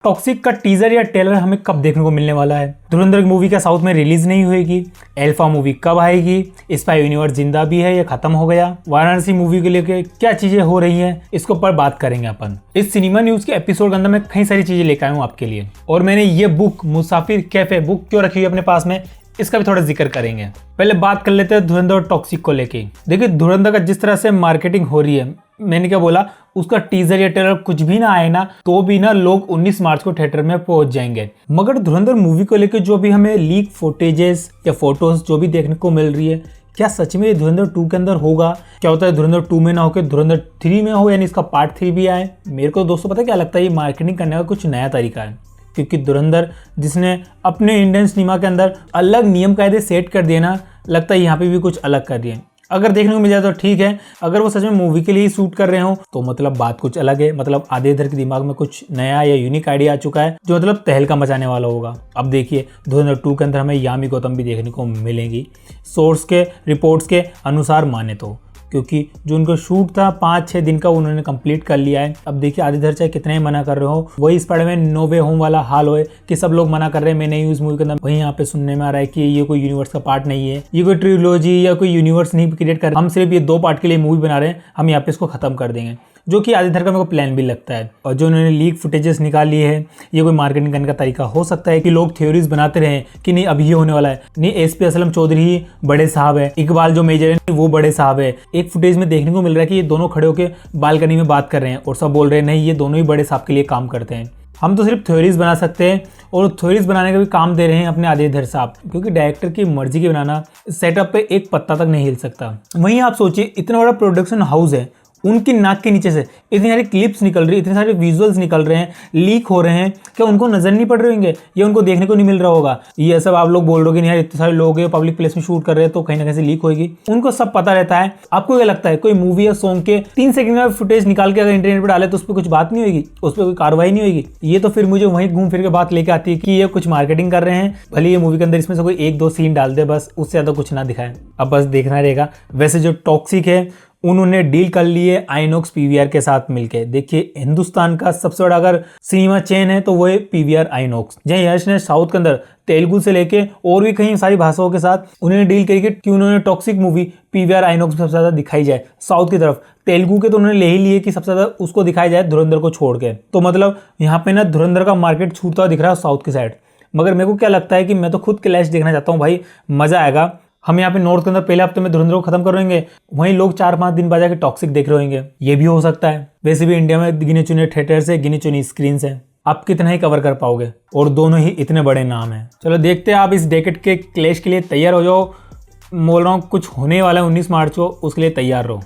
Toxic का teaser या trailer हमें कब देखने को मिलने वाला है? धुरंधर मूवी क्या साउथ में रिलीज नहीं होएगी? अल्फा मूवी कब आएगी? स्पाई यूनिवर्स जिंदा भी है या खत्म हो गया? वाराणसी मूवी के लिए क्या चीजें हो रही हैं, इसके ऊपर बात करेंगे अपन। इस सिनेमा न्यूज के एपिसोड के अंदर मैं कई सारी चीजें लेकर आया हूँ आपके लिए, और मैंने ये बुक मुसाफिर कैफे बुक क्यों रखी हुई अपने पास में, इसका भी थोड़ा जिक्र करेंगे। पहले बात कर लेते हैं धुरंधर और टॉक्सिक को लेके। देखिए, धुरंधर का जिस तरह से मार्केटिंग हो रही है, मैंने क्या बोला, उसका टीजर या ट्रेलर कुछ भी ना आए ना तो भी ना लोग 19 मार्च को थिएटर में पहुंच जाएंगे। मगर धुरंधर मूवी को लेकर जो भी हमें लीक फुटेजेस या फोटोज जो भी देखने को मिल रही है, क्या सच में धुरंधर 2 के अंदर होगा? क्या होता है धुरंधर 2 में ना होकर धुरंधर 3 में हो, यानी इसका पार्ट 3 भी आए? मेरे को दोस्तों पता क्या लगता है, ये मार्केटिंग करने का कुछ नया तरीका है। क्योंकि धुरंधर जिसने अपने इंडियन सिनेमा के अंदर अलग नियम कायदे सेट कर दिए ना, लगता है यहाँ पे भी कुछ अलग कर दिए। अगर देखने को मिल जाए तो ठीक है, अगर वो सच में मूवी के लिए ही शूट कर रहे हो तो मतलब बात कुछ अलग है। मतलब आधे इधर के दिमाग में कुछ नया या यूनिक आइडिया आ चुका है जो मतलब तहलका मचाने वाला होगा। अब देखिए, धुरंधर 2 के अंदर हमें यामी गौतम भी देखने को मिलेंगी, सोर्स के रिपोर्ट्स के अनुसार माने तो, क्योंकि जो उनका शूट था 5-6 दिन का उन्होंने कंप्लीट कर लिया है। अब देखिए, आधे इधर चाहे कितने ही मना कर रहे हो, वही स्पाइडरमैन नो वे होम वाला हाल होए कि सब लोग मना कर रहे हैं मैं नहीं हूँ इस मूवी के अंदर। वहीं यहाँ पे सुनने में आ रहा है कि ये कोई यूनिवर्स का पार्ट नहीं है, ये कोई ट्रिलॉजी या कोई यूनिवर्स नहीं क्रिएट कर, हम सिर्फ ये 2 पार्ट के लिए मूवी बना रहे हैं, हम यहाँ पे इसको खत्म कर देंगे, जो कि आधे इधर का मेरे को प्लान भी लगता है। और जो उन्होंने लीक फुटेजेस निकाली है, ये कोई मार्केटिंग करने का तरीका हो सकता है कि लोग थ्योरीज बनाते रहे कि नहीं अब ये होने वाला है, नहीं एसपी असलम चौधरी ही बड़े साहब है, इकबाल जो मेजर है वो बड़े साहब है। एक फुटेज में देखने को मिल रहा है कि ये दोनों खड़े होकर बालकनी में बात कर रहे हैं और सब बोल रहे हैं नहीं ये दोनों ही बड़े साहब के लिए काम करते हैं। हम तो सिर्फ थ्योरीज बना सकते हैं, और थ्योरीज बनाने का भी काम दे रहे हैं अपने आधे इधर साहब, क्योंकि डायरेक्टर की मर्जी के बनाना सेटअप पे एक पत्ता तक नहीं हिल सकता। वहीं आप सोचिए, इतना बड़ा प्रोडक्शन हाउस है, उनकी नाक के नीचे से इतनी सारी क्लिप्स निकल रही, इतने सारे विजुअल्स निकल रहे हैं, लीक हो रहे हैं, क्या उनको नजर नहीं पड़ रहे होंगे या उनको देखने को नहीं मिल रहा होगा? ये सब आप लोग बोल रहे हो कि नहीं यार इतने सारे लोग हैं पब्लिक प्लेस में शूट कर रहे हैं तो कहीं ना कहीं से लीक होगी, उनको सब पता रहता है। आपको क्या लगता है कोई मूवी या सॉन्ग के 3 सेकंड का फुटेज निकाल के अगर इंटरनेट पर डाले तो उस पर कुछ बात नहीं होगी, उस पर कोई कार्रवाई नहीं होगी? ये तो फिर मुझे वहीं घूम फिर के बात लेके आती है कि ये कुछ मार्केटिंग कर रहे हैं, भले ये मूवी के अंदर इसमें से कोई 1-2 सीन डाल दे बस, उससे ज्यादा कुछ ना दिखाए। अब बस देखना रहेगा। वैसे जो टॉक्सिक है उन्होंने डील कर ली है आइनॉक्स पीवीआर के साथ मिलके। देखिए, हिंदुस्तान का सबसे बड़ा अगर सिनेमा चेन है तो वो है पीवीआर आइनॉक्स। जहाँ यश ने साउथ के अंदर तेलुगु से लेके और भी कई सारी भाषाओं के साथ उन्होंने डील करी कि उन्होंने टॉक्सिक मूवी पीवीआर आइनॉक्स में सबसे ज्यादा दिखाई जाए साउथ की तरफ। तेलुगु के तो उन्होंने ले ही लिए कि सबसे ज्यादा उसको दिखाया जाए धुरंधर को छोड़ के। तो मतलब यहाँ पे ना धुरंधर का मार्केट छूटता हुआ दिख रहा है साउथ की साइड। मगर मेरे को क्या लगता है कि मैं तो खुद क्लैश देखना चाहता हूँ भाई, मजा आएगा। हम यहाँ पे नॉर्थ के अंदर पहले हफ्ते में धुरंधर को खत्म कर रहेंगे, वहीं लोग 4-5 दिन बाद जाके टॉक्सिक देख रहे होंगे, ये भी हो सकता है। वैसे भी इंडिया में गिने चुने थिएटर से गिनी चुनी स्क्रीन है, आप कितना ही कवर कर पाओगे, और दोनों ही इतने बड़े नाम हैं। चलो देखते हैं, आप इस डेकेड के क्लैश के लिए तैयार हो जाओ। बोल रहा हूँ कुछ होने वाला है 19 मार्च को, उसके लिए तैयार रहो।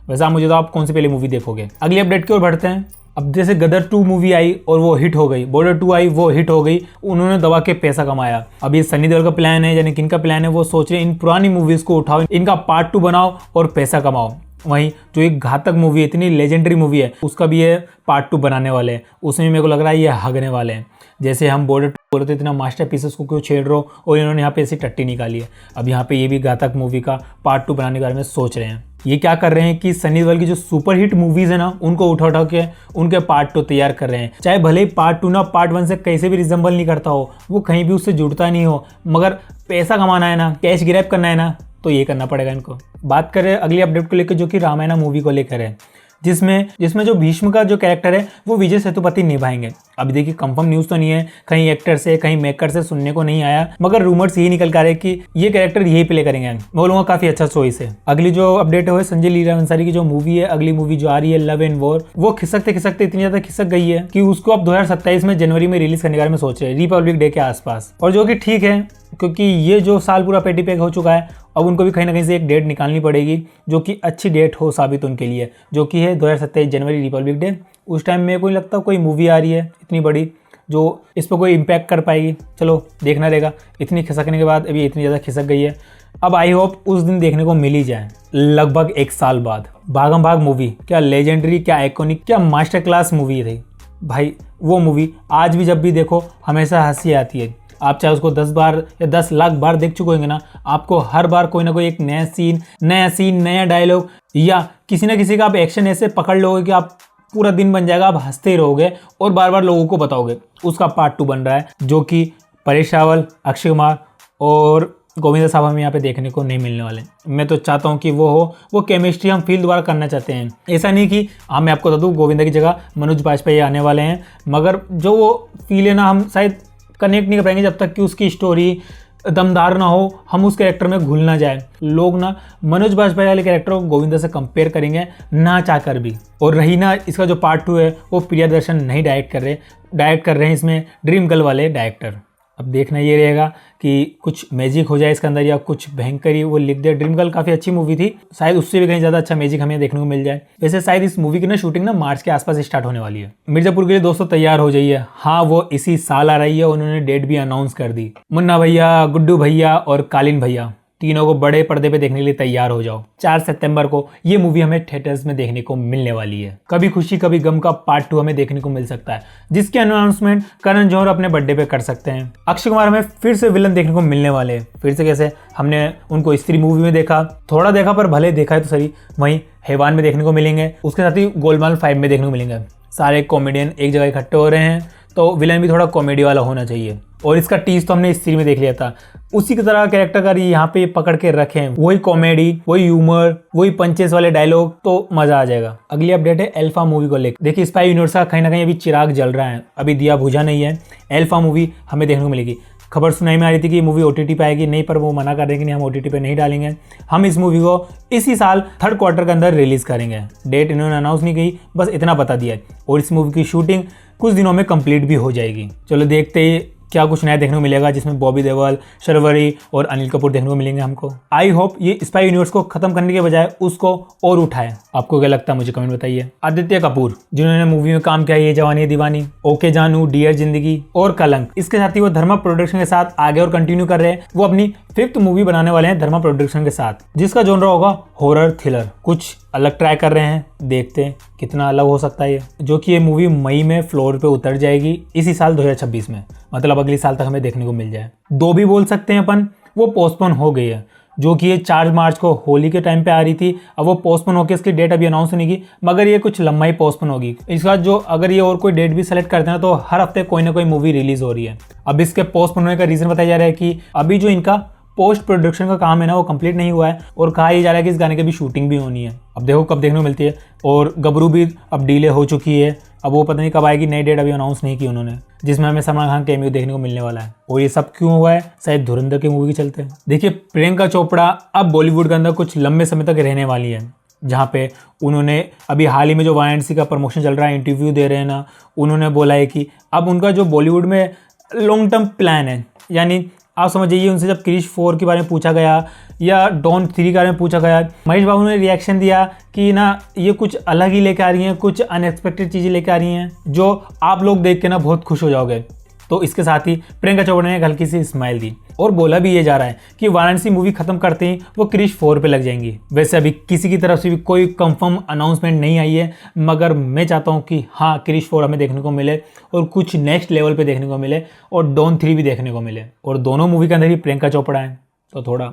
वैसे आप मुझे तो आप कौन सी पहली मूवी देखोगे? अगली अपडेट की ओर बढ़ते हैं। अब जैसे गदर 2 मूवी आई और वो हिट हो गई, बॉर्डर 2 आई वो हिट हो गई, उन्होंने दबा के पैसा कमाया। अब ये सनी देओल का प्लान है, यानी किनका प्लान है, वो सोच रहे हैं इन पुरानी मूवीज को उठाओ, इनका पार्ट 2 बनाओ और पैसा कमाओ। वहीं जो एक घातक मूवी है, इतनी लेजेंडरी मूवी है, उसका भी ये पार्ट 2 बनाने वाले हैं। उसमें मेरे को लग रहा है ये हगने वाले हैं। जैसे हम बॉर्डर 2 बोल रहे थे इतना मास्टर पीसेस को क्यों छेड़ रहे हो, और इन्होंने यहाँ पे ऐसी टट्टी निकाली है। अब यहाँ पे ये भी घातक मूवी का पार्ट 2 बनाने के बारे में सोच रहे हैं। ये क्या कर रहे हैं कि सनी देओल की जो सुपर हिट मूवीज है ना, उनको उठा के उनके पार्ट 2 तैयार कर रहे हैं। चाहे भले ही पार्ट 2 ना पार्ट 1 से कैसे भी रिजेंबल नहीं करता हो, वो कहीं भी उससे जुड़ता नहीं हो, मगर पैसा कमाना है ना, कैश ग्रैब करना है ना, तो ये करना पड़ेगा इनको। बात करें अगली अपडेट को लेकर, जो कि रामायण मूवी को लेकर है, जिसमें जो भीष्म का जो कैरेक्टर है वो विजय सेतुपति निभाएंगे। अभी देखिए, कंफर्म न्यूज़ तो नहीं है, कहीं एक्टर से कहीं मेकर से सुनने को नहीं आया, मगर रूमर्स यही निकल कर रहे हैं कि ये कैरेक्टर यही प्ले करेंगे। मैं बोलूँगा काफी अच्छा चॉइस है। अगली जो अपडेट है संजय लीला अंसारी की जो मूवी है, अगली मूवी जो आ रही है लव एंड वॉर, वो खिसकते खिसकते इतनी ज्यादा खिसक गई है कि उसको अब 2027 में जनवरी में रिलीज करने के बारे में सोच रहे हैं, रिपब्लिक डे के आसपास। और जो कि ठीक है, क्योंकि ये जो साल पूरा पेटी पैक हो चुका है, अब उनको भी कहीं ना कहीं से एक डेट निकालनी पड़ेगी जो कि अच्छी डेट हो साबित उनके लिए, जो कि है 2027 जनवरी रिपब्लिक डे। उस टाइम मेरे को नहीं लगता कोई मूवी आ रही है इतनी बड़ी जो इस पर कोई इम्पैक्ट कर पाएगी। चलो देखना रहेगा। इतनी खिसकने के बाद अभी इतनी ज़्यादा खिसक गई है, अब आई होप उस दिन देखने को मिल ही जाए, लगभग 1 साल बाद। भागम भाग मूवी क्या लेजेंडरी, क्या आइकॉनिक, क्या मास्टर क्लास मूवी थी भाई। वो मूवी आज भी जब भी देखो हमेशा हंसी आती है। आप चाहे उसको 10 बार या 10 लाख बार देख चुके होंगे ना, आपको हर बार कोई ना कोई एक नया सीन, नया डायलॉग या किसी ना किसी का आप एक्शन ऐसे पकड़ लोगे कि आप पूरा दिन बन जाएगा, आप हंसते ही रहोगे और बार बार लोगों को बताओगे। उसका पार्ट 2 बन रहा है, जो कि परेश रावल, अक्षय कुमार और गोविंदा साहब हमें यहाँ पे देखने को नहीं मिलने वाले। मैं तो चाहता हूँ कि वो हो, वो केमिस्ट्री हम फील दोबारा करना चाहते हैं। ऐसा नहीं कि मैं आपको बता दूँ गोविंदा की जगह मनोज बाजपेयी आने वाले हैं, मगर जो वो फील है ना, हम शायद कनेक्ट नहीं कर पाएंगे जब तक कि उसकी स्टोरी दमदार ना हो, हम उस कैरेक्टर में घुल ना जाए। लोग ना मनोज बाजपेयी वाले कैरेक्टर को गोविंदा से कंपेयर करेंगे ना चाहकर भी। और रही ना इसका जो पार्ट 2 है, वो प्रियदर्शन नहीं डायरेक्ट कर रहे हैं इसमें ड्रीम गर्ल वाले डायरेक्टर। अब देखना ये रहेगा कि कुछ मैजिक हो जाए इसके अंदर या कुछ भयंकर ही वो लिख दे। ड्रीम गर्ल काफ़ी अच्छी मूवी थी, शायद उससे भी कहीं ज़्यादा अच्छा मैजिक हमें देखने को मिल जाए। वैसे शायद इस मूवी की ना शूटिंग ना मार्च के आसपास स्टार्ट होने वाली है। मिर्जापुर के लिए दोस्तों तैयार हो जाइए, हाँ वो इसी साल आ रही है। उन्होंने डेट भी अनाउंस कर दी। मुन्ना भैया, गुड्डू भैया और कालीन भैया तीनों को बड़े पर्दे पे देखने के लिए तैयार हो जाओ। 4 सितंबर को ये मूवी हमें थिएटर्स में देखने को मिलने वाली है। कभी खुशी कभी गम का पार्ट 2 हमें देखने को मिल सकता है, जिसकी अनाउंसमेंट करण जौहर अपने बर्थडे पे कर सकते हैं। अक्षय कुमार हमें फिर से विलन देखने को मिलने वाले हैं। फिर से कैसे? हमने उनको स्त्री मूवी में देखा, थोड़ा देखा पर भले देखा है तो सही। वहीं हैवान में देखने को मिलेंगे, उसके साथ ही गोलमाल 5 में देखने को मिलेंगे। सारे कॉमेडियन एक जगह इकट्ठे हो रहे हैं, तो विलन भी थोड़ा कॉमेडी वाला होना चाहिए। और इसका टीज तो हमने स्त्री में देख लिया था, उसी की तरह कैरेक्टर का यहाँ पे पकड़ के रखे हैं। वही कॉमेडी, वही ह्यूमर, वही पंचेस वाले डायलॉग, तो मजा आ जाएगा। अगली अपडेट है एल्फा मूवी को लेकर। देखिए स्पाई यूनिवर्स का कहीं ना कहीं अभी चिराग जल रहा है, अभी दिया बुझा नहीं है। एल्फा मूवी हमें देखने को मिलेगी। खबर सुनाई में आ रही थी कि ये मूवी OTT पे आएगी, नहीं पर वो मना कर रहे हैं कि नहीं हम OTT पे नहीं डालेंगे, हम इस मूवी को इसी साल 3rd क्वार्टर के अंदर रिलीज करेंगे। डेट इन्होंने अनाउंस नहीं की, बस इतना बता दिया है। और इस मूवी की शूटिंग कुछ दिनों में कंप्लीट भी हो जाएगी। चलो देखते ही क्या कुछ नया देखने को मिलेगा, जिसमें बॉबी देओल, शर्वरी और अनिल कपूर देखने को मिलेंगे हमको। आई होप ये स्पाई यूनिवर्स को खत्म करने के बजाय उसको और उठाए। आपको क्या लगता है मुझे कमेंट बताइए। आदित्य कपूर जिन्होंने मूवी में काम किया, ये जवानी है दीवानी, ओके जानू, डियर जिंदगी और कलंक, इसके साथ ही वो धर्मा प्रोडक्शन के साथ आगे और कंटिन्यू कर रहे हैं। वो अपनी 5th मूवी बनाने वाले हैं धर्मा प्रोडक्शन के साथ, जिसका जॉनर होगा हॉरर थ्रिलर। कुछ अलग ट्राई कर रहे हैं, देखते हैं कितना अलग हो सकता है ये। जो कि ये मूवी मई में फ्लोर पे उतर जाएगी इसी साल 2026 में, मतलब अगले साल तक हमें देखने को मिल जाए। 2 भी बोल सकते हैं अपन, वो पोस्टपोन हो गई है। जो कि ये 4 मार्च को होली के टाइम पे आ रही थी, अब वो पोस्टपोन होकर इसकी डेट अभी अनाउंस नहीं की, मगर ये कुछ लंबा ही पोस्टपोन होगी। इसका जो अगर ये और कोई डेट भी सेलेक्ट करते हैं तो हर हफ्ते कोई ना कोई मूवी रिलीज हो रही है। अब इसके पोस्टपोन होने का रीजन बताया जा रहा है कि अभी जो इनका पोस्ट प्रोडक्शन का काम है ना, वो कंप्लीट नहीं हुआ है, और कहा यह जा रहा है कि इस गाने की भी शूटिंग भी होनी है। अब देखो कब देखने को मिलती है। और गबरू भी अब डिले हो चुकी है, अब वो पता नहीं कब आएगी, नई डेट अभी अनाउंस नहीं की उन्होंने, जिसमें हमें सलमान खान कैमियो देखने को मिलने वाला है। और ये सब क्यों हुआ है? शायद धुरंधर की मूवी के चलते हैं। देखिए प्रियंका चोपड़ा अब बॉलीवुड के अंदर कुछ लंबे समय तक रहने वाली है, जहाँ पे उन्होंने अभी हाल ही में जो वाराणसी का प्रमोशन चल रहा है, इंटरव्यू दे रहे हैं ना, उन्होंने बोला है कि अब उनका जो बॉलीवुड में लॉन्ग टर्म प्लान है, यानी आप समझ जाइए उनसे जब क्रिश 4 के बारे में पूछा गया या डॉन 3 के बारे में पूछा गया, महेश बाबू ने रिएक्शन दिया कि ना ये कुछ अलग ही लेके आ रही हैं, कुछ अनएक्सपेक्टेड चीज़ें लेके आ रही हैं जो आप लोग देख के ना बहुत खुश हो जाओगे। तो इसके साथ ही प्रियंका चोपड़ा ने एक हल्की सी स्माइल दी और बोला भी ये जा रहा है कि वाराणसी मूवी खत्म करते ही वो क्रिश 4 पे लग जाएंगी। वैसे अभी किसी की तरफ से भी कोई कंफर्म अनाउंसमेंट नहीं आई है, मगर मैं चाहता हूँ कि हाँ क्रिश 4 हमें देखने को मिले और कुछ नेक्स्ट लेवल पे देखने को मिले, और डॉन 3 भी देखने को मिले, और दोनों मूवी के अंदर ही प्रियंका चोपड़ा है, तो थोड़ा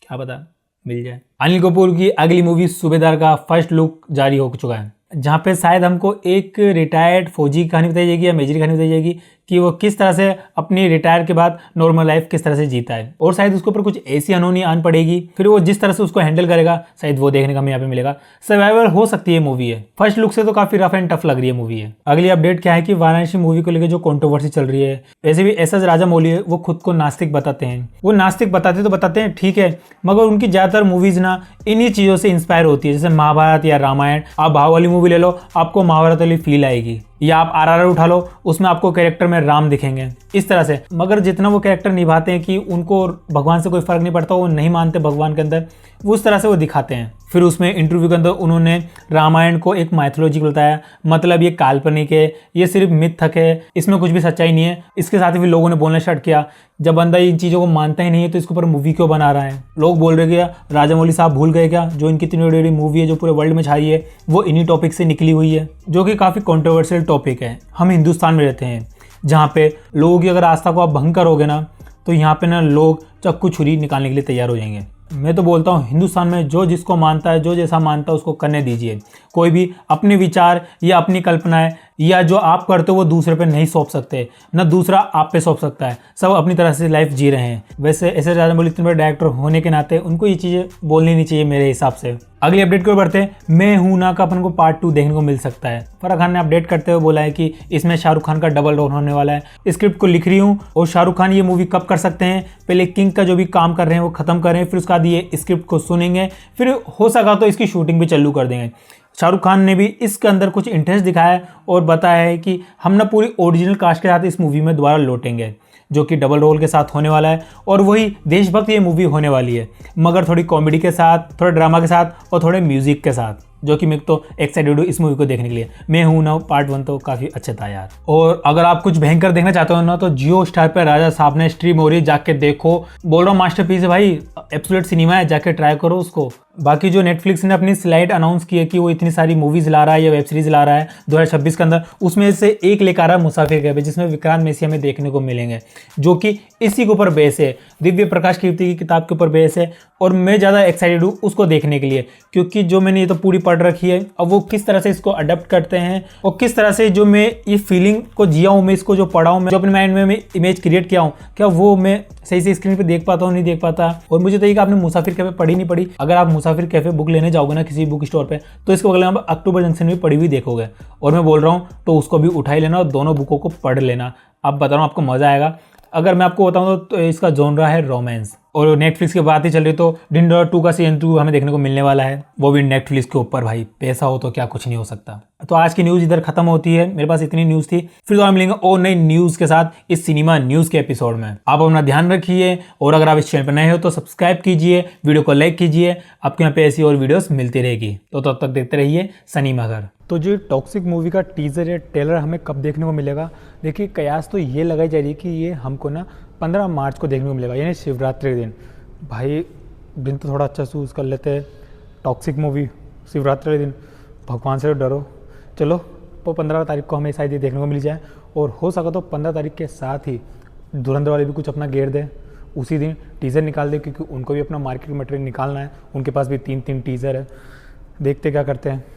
क्या पता मिल जाए। अनिल कपूर की अगली मूवी सूबेदार का फर्स्ट लुक जारी हो चुका है, जहाँ पे शायद हमको एक रिटायर्ड फौजी की कहानी बताई जाएगी या मेजर की कहानी बताई जाएगी कि वो किस तरह से अपनी रिटायर के बाद नॉर्मल लाइफ किस तरह से जीता है, और शायद उसके ऊपर कुछ ऐसी अनहोनी आन पड़ेगी, फिर वो जिस तरह से उसको हैंडल करेगा शायद वो देखने का हमें यहाँ पे मिलेगा। सर्वाइवल हो सकती है मूवी है, फर्स्ट लुक से तो काफी रफ एंड टफ लग रही है मूवी है। अगली अपडेट क्या है कि वाराणसी मूवी को लेकर जो कंट्रोवर्सी चल रही है, वैसे भी एस राजामौली है वो खुद को नास्तिक बताते हैं। वो नास्तिक बताते हैं ठीक है, मगर उनकी ज्यादातर मूवीज ना इन्हीं चीजों से इंस्पायर होती है, जैसे महाभारत या रामायण। आप बाहुबली मूवी ले लो, आपको महाभारत वाली फील आएगी, या आप RRR उठा लो, उसमें आपको कैरेक्टर में राम दिखेंगे इस तरह से। मगर जितना वो कैरेक्टर निभाते हैं कि उनको भगवान से कोई फर्क नहीं पड़ता, वो नहीं मानते भगवान के अंदर, वो उस तरह से वो दिखाते हैं। फिर उसमें इंटरव्यू के अंदर उन्होंने रामायण को एक माइथोलॉजी बताया, मतलब ये काल्पनिक है, ये सिर्फ मिथक है, इसमें कुछ भी सच्चाई नहीं है। इसके साथ ही भी लोगों ने बोलना स्टार्ट किया, जब बंदा इन चीज़ों को मानता ही नहीं है तो इसके ऊपर मूवी क्यों बना रहा है। लोग बोल रहे क्या राजामौली साहब भूल गए क्या, जो इनकी इतनी बड़ी मूवी है जो पूरे वर्ल्ड में छाई है, वो इन्हीं टॉपिक से निकली हुई है, जो कि काफ़ी कॉन्ट्रोवर्शियल टॉपिक है। हम हिंदुस्तान में रहते हैं जहाँ पे लोगों की अगर आस्था को आप भंग करोगे ना, तो यहाँ पे ना लोग चाकू छुरी निकालने के लिए तैयार हो जाएंगे। मैं तो बोलता हूँ हिंदुस्तान में जो जिसको मानता है, जो जैसा मानता है उसको करने दीजिए, कोई भी अपने विचार या अपनी कल्पनाएं या जो आप करते हो वो दूसरे पे नहीं सौंप सकते, ना दूसरा आप पे सौंप सकता है। सब अपनी तरह से लाइफ जी रहे हैं। वैसे ऐसे ज़्यादा बोले इतने बड़े डायरेक्टर होने के नाते उनको ये चीज़ें बोलनी नहीं चाहिए मेरे हिसाब से। अगली अपडेट की ओर बढ़ते हैं। मैं हूं ना का अपन को पार्ट 2 देखने को मिल सकता है। फराह खान ने अपडेट करते हुए बोला है कि इसमें शाहरुख खान का डबल रोल होने वाला है। स्क्रिप्ट को लिख रही हूँ और शाहरुख खान ये मूवी कब कर सकते हैं, पहले किंग का जो भी काम कर रहे हैं वो खत्म करें, फिर उसके बाद ये स्क्रिप्ट को सुनेंगे, फिर हो सका तो इसकी शूटिंग भी चालू कर देंगे। शाहरुख खान ने भी इसके अंदर कुछ इंटरेस्ट दिखाया है और बताया है कि हम ना पूरी ओरिजिनल कास्ट के साथ इस मूवी में दोबारा लौटेंगे, जो कि डबल रोल के साथ होने वाला है। और वही देशभक्त ये मूवी होने वाली है, मगर थोड़ी कॉमेडी के साथ, थोड़ा ड्रामा के साथ और थोड़े म्यूजिक के साथ, जो कि मैं तो एक्साइटेड हूँ इस मूवी को देखने के लिए। मैं हूं ना पार्ट 1 तो काफ़ी अच्छा था यार। और अगर आप कुछ भयंकर देखना चाहते हो ना तो जियो स्टार पर राजा साहब ने स्ट्रीम हो रही है, जाके देखो। बोल रहा हूँ मास्टरपीस है भाई, एब्सोल्यूट सिनेमा है, जाके ट्राई करो उसको। बाकी जो नेटफ्लिक्स ने अपनी स्लाइड अनाउंस की है कि वो इतनी सारी मूवीज ला रहा है या वेब सीरीज ला रहा है 2026 के अंदर, उसमें से एक लेकर आ रहा है मुसाफिर कैफे, जिसमें विक्रांत मैसी हमें देखने को मिलेंगे, जो कि इसी के ऊपर बेस है, दिव्य प्रकाश कीर्ति की किताब के ऊपर बेस है। और मैं ज़्यादा एक्साइटेड हूँ उसको देखने के लिए, क्योंकि जो मैंने ये तो पूरी पढ़ रखी है, अब वो किस तरह से इसको अडेप्ट करते हैं और किस तरह से जो मैं ये फीलिंग को जिया हूँ, मैं इसको जो पढ़ा हूँ, मैं जो अपने माइंड में मैं इमेज क्रिएट किया हूँ, क्या वो मैं सही से स्क्रीन पे देख पाता हूँ, नहीं देख पाता। और मुझे तो ये कि आपने मुसाफिर कैफे पढ़ी नहीं पढ़ी, अगर आप मुसाफिर कैफे बुक लेने जाओगे ना किसी बुक स्टोर पे, तो इसके बगल में आप अक्टूबर जंक्शन में पढ़ी हुई देखोगे। और मैं बोल रहा हूँ तो उसको भी उठा ही लेना और दोनों बुकों को पढ़ लेना। अब बता रहा हूँ आपको मजा आएगा। अगर मैं आपको बताऊँ तो इसका जॉनरा है रोमांस। और नेटफ्लिक्स की बात ही चल रही तो डिंडोर 2 का सीजन 2 हमें देखने को मिलने वाला है, वो भी नेटफ्लिक्स के ऊपर। भाई पैसा हो तो क्या कुछ नहीं हो सकता। तो आज की न्यूज़ इधर खत्म होती है, मेरे पास इतनी न्यूज़ थी। फिर दोबारा मिलेंगे और नई न्यूज़ के साथ इस सिनेमा न्यूज़ के एपिसोड में। आप अपना ध्यान रखिए और अगर आप इस चैनल पर नए हो तो सब्सक्राइब कीजिए, वीडियो को लाइक कीजिए। आपके यहाँ पे ऐसी और वीडियोस मिलती रहेगी। तो तब तक देखते रहिए सिनेमा घर। तो जो टॉक्सिक मूवी का टीजर या ट्रेलर हमें कब देखने को मिलेगा, देखिए कयास तो ये लगाई जा रही है कि ये हमको ना 15 मार्च को देखने को मिलेगा, यानी शिवरात्रि के दिन। भाई दिन तो थोड़ा अच्छा चूज़ कर लेते हैं। टॉक्सिक मूवी शिवरात्रि के दिन, भगवान से डरो। चलो तो 15 तारीख को हमें शायद ये देखने को मिल जाए। और हो सका तो 15 तारीख के साथ ही धुरंधर वाले भी कुछ अपना गेर दें, उसी दिन टीज़र निकाल दे, क्योंकि उनको भी अपना मार्केट मटेरियल निकालना है। उनके पास भी 3 टीज़र है, देखते क्या करते हैं।